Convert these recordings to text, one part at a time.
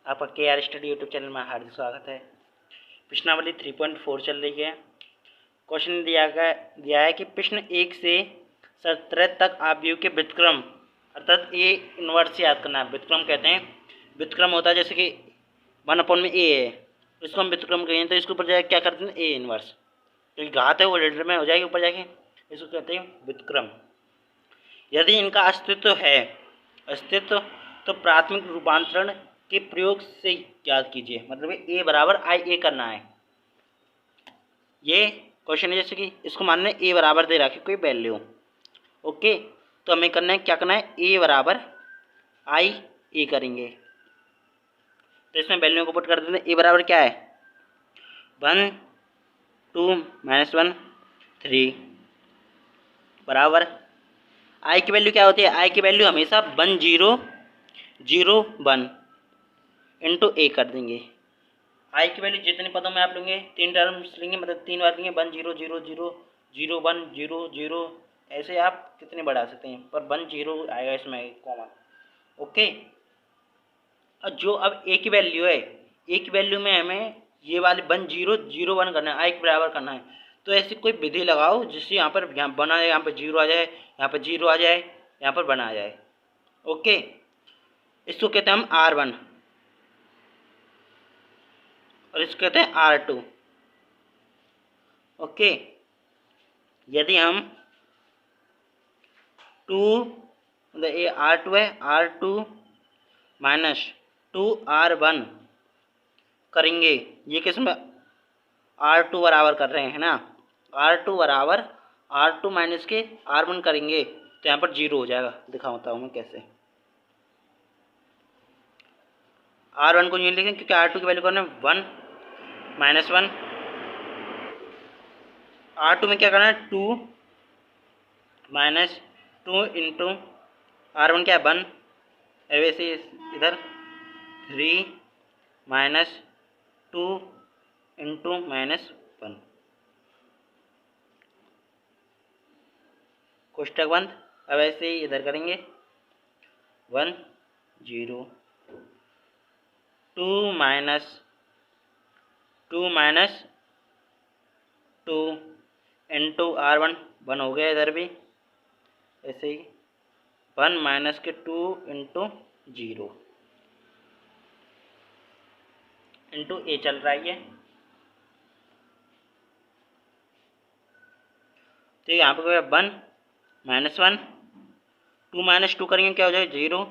आपका KR study YouTube channel में हार्दिक स्वागत है। प्रश्नावली 3.4 चल रही है। क्वेश्चन दिया है कि प्रश्न 1 से 17 तक आव्यूह के व्युत्क्रम अर्थात ए इनवर्स याद करना है। व्युत्क्रम कहते हैं, व्युत्क्रम होता है जैसे कि 1/a है, इसको हम व्युत्क्रम कहें तो इसके ऊपर जाके क्या करते हैं ए इनवर्स, क्योंकि घात है वो लीटर में हो जाएगी ऊपर जाके, इसको कहते हैं व्युत्क्रम। यदि इनका अस्तित्व तो प्राथमिक रूपांतरण के प्रयोग से याद कीजिए, मतलब ए बराबर आई ए करना है। ये क्वेश्चन है जैसे कि इसको मानना है ए बराबर दे रखी कोई वैल्यू, ओके, तो हमें करना है क्या करना है ए बराबर आई ए करेंगे। तो इसमें वैल्यू को पुट कर देते हैं। ए बराबर क्या है 1 2 -1 3 बराबर आई की वैल्यू क्या होती है, आई की वैल्यू हमेशा 1 0 0 1 इंटू ए कर देंगे। आई की वैल्यू जितने पदों में आप लेंगे 3 टर्म्स लेंगे, मतलब 3 बार लेंगे 1 0 0 0 0 1 0 0, ऐसे आप कितने बढ़ा सकते हैं, पर 1 0 आएगा इसमें कॉमन, ओके। और जो अब ए की वैल्यू है, ए की वैल्यू में हमें ये वाली 1 0 0 1 करना है, आई के बराबर करना है। तो ऐसी कोई विधि लगाओ जिससे यहाँ पर बना जाए, यहाँ पर 0 आ जाए, यहाँ पर 0 आ जाए, यहाँ पर बना आ जाए, ओके। इसको कहते हैं हम R1 और इसको कहते हैं R2, ओके। यदि हम 2 मतलब ये R2 है, R2 माइनस 2R1 करेंगे, ये किस में R2 बराबर कर रहे हैं ना, R2 बराबर R2 माइनस के R1 करेंगे तो यहाँ पर 0 हो जाएगा। दिखाता हूँ मैं कैसे। R1 को यूँ लिखें क्योंकि R2 की वैल्यू करना है 1 -1, R2 में क्या करना है 2 -2 इंटू R1 क्या है 1, वैसे इधर 3 -2 इंटू -1 कोष्टक बंद। अब ऐसे ही इधर करेंगे 1 0 2 -2 इंटू R1 1 हो गया, इधर भी ऐसे ही 1 -2 इंटू 0 इंटू ए चल रहा है ये। तो यहाँ पर 1 -1 2 -2 करेंगे क्या हो जाएगा 0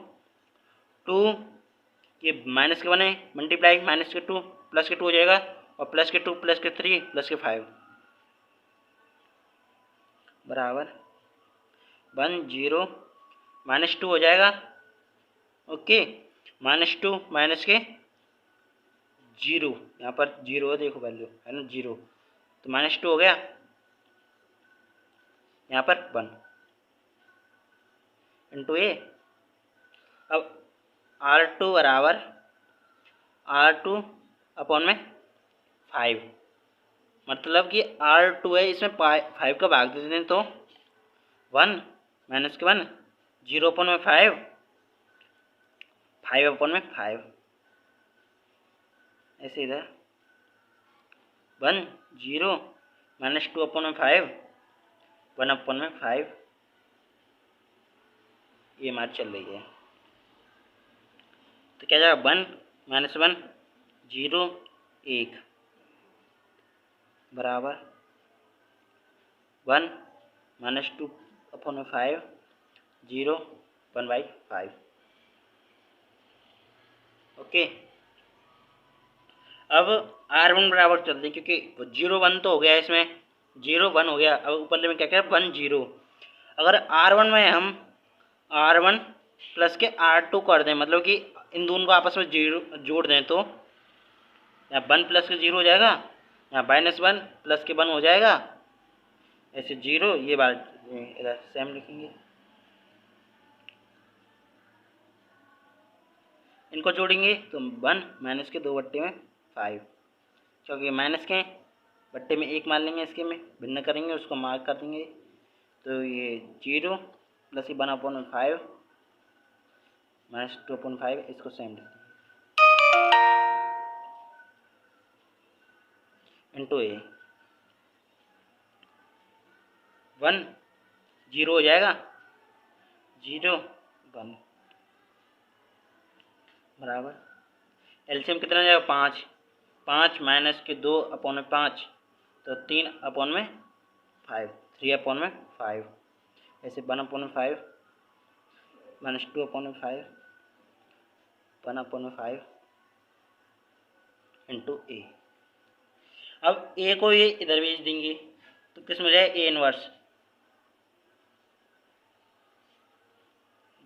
2, ये माइनस के 1 है मल्टीप्लाई माइनस के 2 प्लस के 2 हो जाएगा, और प्लस के 2 प्लस के 3 प्लस के 5 बराबर 1 0 -2 हो जाएगा, ओके। -2 माइनस के 0, यहाँ पर 0 है देखो वैल्यू है ना 0, तो -2 हो गया, यहाँ पर 1 इंटू ए। अब R2 बराबर R2 अपॉन में 5, मतलब कि R2 है इसमें 5 का भाग दे दें तो 1 माइनस के 1 0 अपॉन में 5 अपॉन में 5, ऐसे इधर 1 0 -2 अपॉन में 5 1 अपॉन में 5, ये हमारी चल रही है। तो क्या जाएगा 1 -1 0 1 बराबर 1 -2 अपॉन में 5 0 1/5, ओके। अब R1 बराबर चलते हैं क्योंकि 0 1 तो हो गया इसमें, 0 1 हो गया। अब ऊपर में क्या क्या 1 0, अगर R1 में हम R1 प्लस के R2 कर दें, मतलब कि इन दोनों को आपस में 0 जोड़ दें तो यहाँ 1 प्लस के 0 हो जाएगा, यहाँ -1 प्लस के 1 हो जाएगा, ऐसे 0, ये बात इधर सेम लिखेंगे। इनको जोड़ेंगे तो 1 माइनस के 2/5, क्योंकि माइनस के बट्टे में 1 मान लेंगे, इसके में भिन्न करेंगे, उसको मार्क कर देंगे, तो ये 0 प्लस 1/5 -2/5, इसको सेम लिखते हैं। इंटू ए। 1 0 हो जाएगा, 0 1 बराबर एलसीएम कितना हो जाएगा 5, 5 माइनस के 2 अपॉन में 5 तो 3 अपॉन में 5, 3 अपॉन में 5, ऐसे 1 अपॉन में 5 माइनस 2 अपॉन में 5, 1 अपॉन में 5 इंटू ए। अब ए को ये इधर भेज देंगे तो किस में हो जाएगा ए इनवर्स,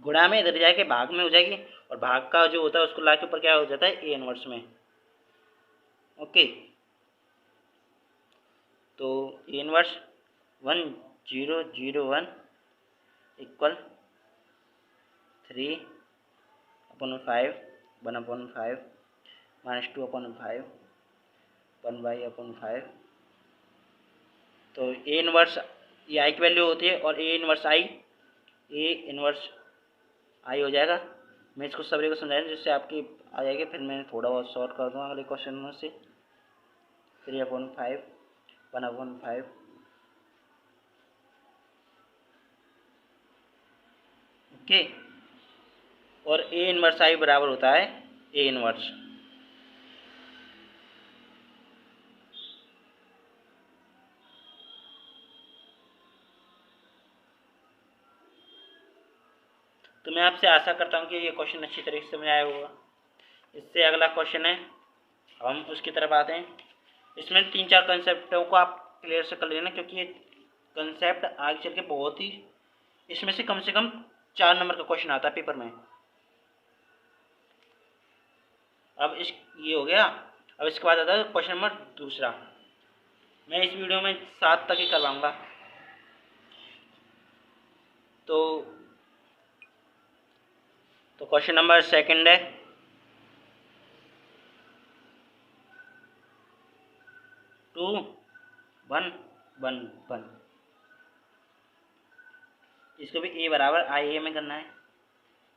गुणा में इधर जाके भाग में हो जाएगी और भाग का जो होता है उसको ला के ऊपर क्या हो जाता है ए इनवर्स में। ओके, तो ए इनवर्स 1 0 0 1 इक्वल 3 अपॉन में 5 1 अपॉन में 5 माइनस 2 अपॉन में 5 1 बाई अपॉन 5। तो ए इनवर्स ये आई की वैल्यू होती है और ए इनवर्स आई हो जाएगा। मैं इसको सभी को समझाया जिससे आपकी आ जाएगी, फिर मैं थोड़ा बहुत शॉर्ट कर दूँगा अगले क्वेश्चन में से। 3 अपॉन 5 1 अपॉन 5 ओके, और ए इनवर्स आई बराबर होता है ए इनवर्स। तो मैं आपसे आशा करता हूँ कि ये क्वेश्चन अच्छी तरीके से समझ आया होगा। इससे अगला क्वेश्चन है, हम उसकी तरफ आते हैं। इसमें 3-4 कंसेप्टों को आप क्लियर से कर लेना क्योंकि ये कंसेप्ट आगे चल के बहुत ही, इसमें से कम 4 नंबर का क्वेश्चन आता है पेपर में। अब ये हो गया। अब इसके बाद आता है क्वेश्चन नंबर दूसरा। मैं इस वीडियो में 7 तक ही करवाऊंगा। तो क्वेश्चन नंबर सेकंड है, 2 1 1 1। इसको भी ए बराबर आई ए में करना है।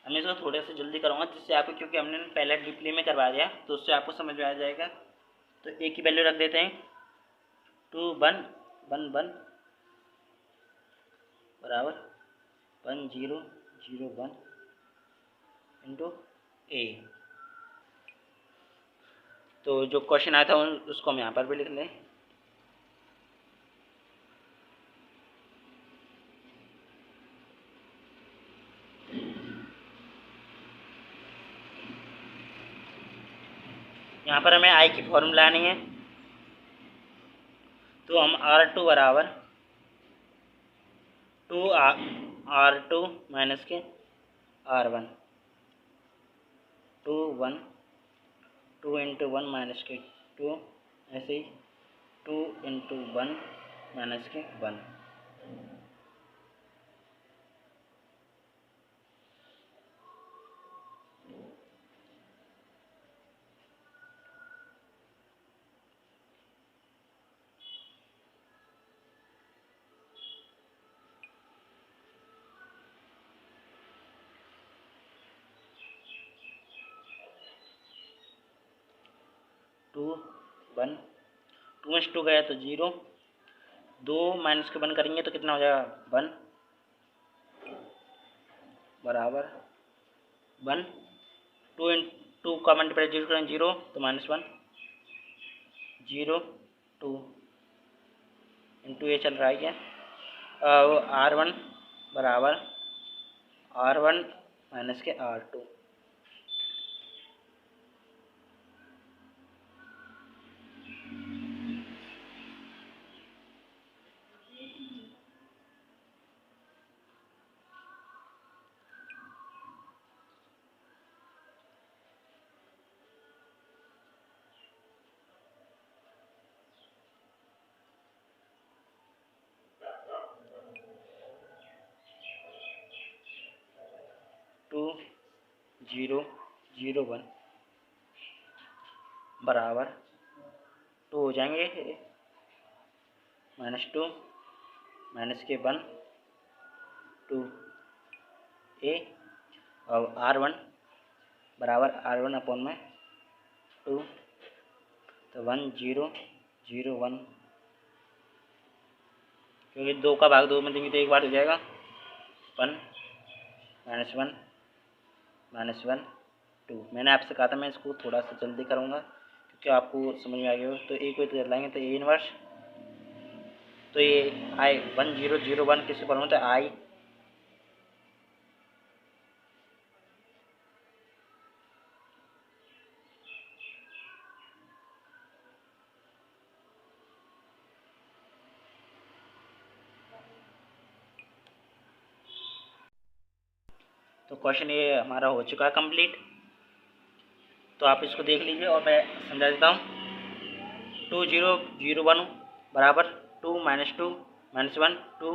मैं इसको थोड़े से जल्दी करूँगा जिससे आपको, क्योंकि हमने पहले डीपली में करवा दिया तो उससे आपको समझ में आ जाएगा। तो ए की वैल्यू रख देते हैं 2 1 1 1 बराबर 1 0 0 1 इंटू ए। तो जो क्वेश्चन आया था उसको हम यहाँ पर भी लिख लें। यहाँ पर हमें आई की फॉर्मूला लानी है, तो हम R2 बराबर 2 R2 माइनस के R1 2 1 2 इंटू 1 माइनस के 2, ऐसे ही 2 इंटू 1 माइनस के 1। 2 1 2 में 2 गया तो 0, 2 माइनस के 1 करेंगे तो कितना हो जाएगा 1 बराबर 1। 2 2 का मल्टीप्लाई 0 करें 0 तो -1 0 2 इंटू ये चल रहा है क्या, R1 बराबर R1 माइनस के R2। 2 0 0 1 बराबर 2 हो जाएंगे -2 माइनस के 1 2 ए, और R1 बराबर R1 अपॉन में 2, तो 1 0 0 1, क्योंकि 2 का भाग 2 में देंगे तो एक बार हो जाएगा। 1 -1 -1 2। मैंने आपसे कहा था मैं इसको थोड़ा सा जल्दी करूँगा क्योंकि आपको समझ में आ गया हो। तो एक को लाएंगे तो ए इनवर्स, तो ये आई 1 0 0 1 किससे पढ़ूँ तो आई तो क्वेश्चन ये हमारा हो चुका है कंप्लीट। तो आप इसको देख लीजिए और मैं समझा देता हूँ। 2 0 0 1 बराबर 2 -2 -1 2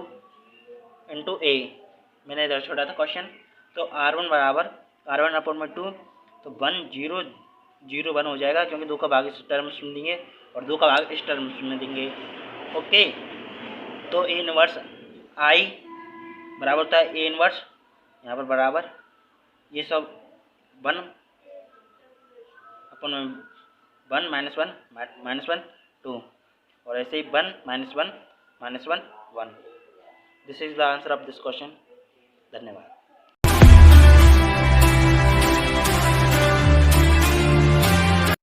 इंटू ए, मैंने इधर छोड़ा था क्वेश्चन। तो R1 बराबर R1 अपॉन में 2, तो 1 0 0 1 हो जाएगा क्योंकि 2 का भाग इस टर्म में सुन देंगे और 2 का भाग इस टर्म में सुनने देंगे। ओके, तो ए इनवर्स आई बराबर होता है ए इनवर्स, यहाँ पर बराबर ये सब 1 अपन 1 -1 2 और ऐसे ही 1 -1 -1 1। This is the answer of this question. धन्यवाद।